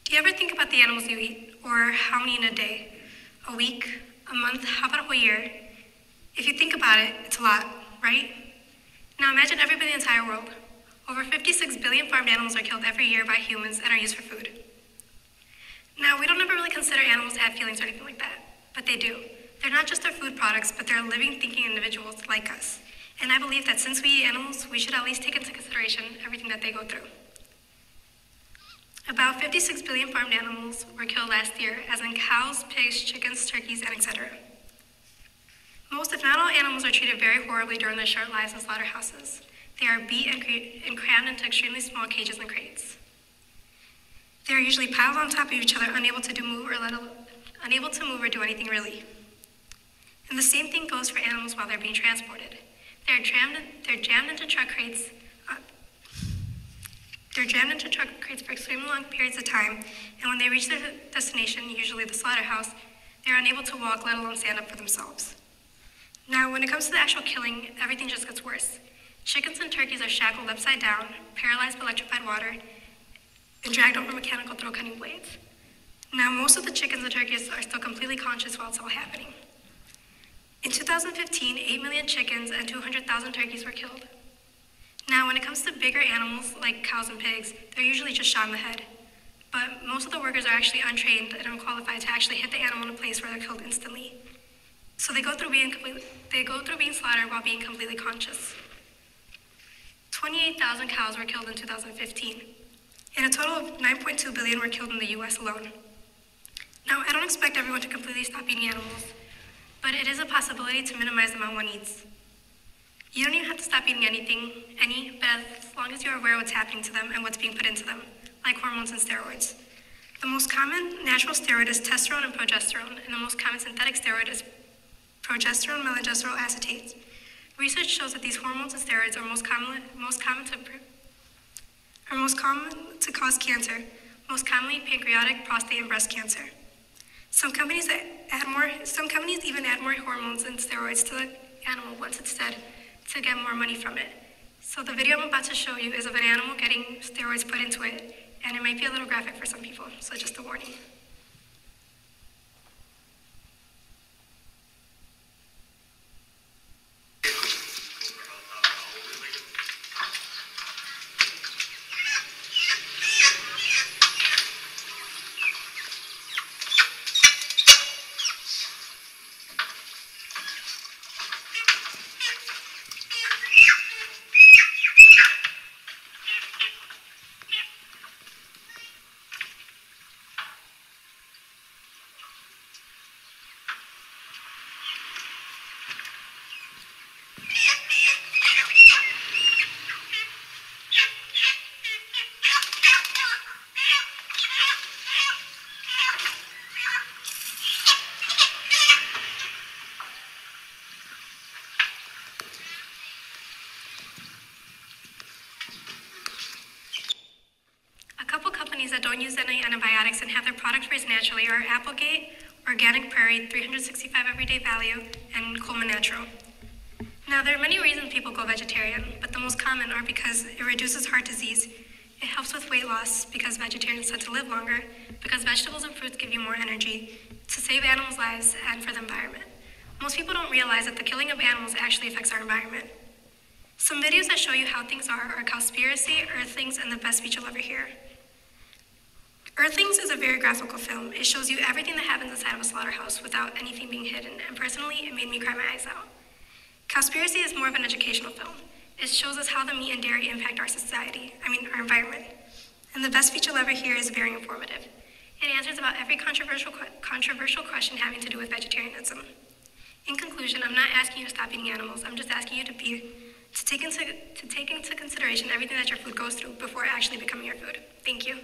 Do you ever think about the animals you eat, or how many in a day, a week, a month, how about a whole year? If you think about it, it's a lot, right? Now imagine everybody in the entire world. Over 56 billion farmed animals are killed every year by humans and are used for food. Now, we don't ever really consider animals to have feelings or anything like that, but they do. They're not just our food products, but they're living, thinking individuals like us. And I believe that since we eat animals, we should at least take into consideration everything that they go through. About 56 billion farmed animals were killed last year, as in cows, pigs, chickens, turkeys, and etc. Most, if not all, animals are treated very horribly during their short lives in slaughterhouses. They are beat and crammed into extremely small cages and crates. They are usually piled on top of each other, unable to move or do anything really. And the same thing goes for animals while they're being transported. They're jammed into truck crates. They're jammed into truck crates for extremely long periods of time, and when they reach their destination, usually the slaughterhouse, they're unable to walk, let alone stand up for themselves. Now, when it comes to the actual killing, everything just gets worse. Chickens and turkeys are shackled upside down, paralyzed by electrified water, and dragged over mechanical throat-cutting blades. Now, most of the chickens and turkeys are still completely conscious while it's all happening. In 2015, 8 million chickens and 200,000 turkeys were killed. Now, when it comes to bigger animals like cows and pigs, they're usually just shot in the head. But most of the workers are actually untrained and unqualified to actually hit the animal in a place where they're killed instantly. So they go through being slaughtered while being completely conscious. 28,000 cows were killed in 2015, and a total of 9.2 billion were killed in the US alone. Now, I don't expect everyone to completely stop eating animals, but it is a possibility to minimize the amount one eats. You don't even have to stop eating but as long as you're aware of what's happening to them and what's being put into them, like hormones and steroids. The most common natural steroid is testosterone and progesterone, and the most common synthetic steroid is progesterone malongestrel acetate. Research shows that these hormones and steroids are most common to cause cancer, most commonly pancreatic, prostate, and breast cancer. Some companies even add more hormones and steroids to the animal once it's dead to get more money from it. So the video I'm about to show you is of an animal getting steroids put into it, and it might be a little graphic for some people, so just a warning. Companies that don't use any antibiotics and have their products raised naturally are Applegate, Organic Prairie, 365 Everyday Value, and Coleman Natural. Now, there are many reasons people go vegetarian, but the most common are because it reduces heart disease, it helps with weight loss because vegetarians tend to live longer, because vegetables and fruits give you more energy, to save animals' lives, and for the environment. Most people don't realize that the killing of animals actually affects our environment. Some videos that show you how things are Cowspiracy, Earthlings, and The Best Speech You'll Ever Hear. Earthlings is a very graphical film. It shows you everything that happens inside of a slaughterhouse without anything being hidden, and personally, it made me cry my eyes out. Cowspiracy is more of an educational film. It shows us how the meat and dairy impact our our environment. And The Best Speech You'll Ever Hear is very informative. It answers about every controversial question having to do with vegetarianism. In conclusion, I'm not asking you to stop eating animals. I'm just asking you to take into consideration everything that your food goes through before actually becoming your food. Thank you.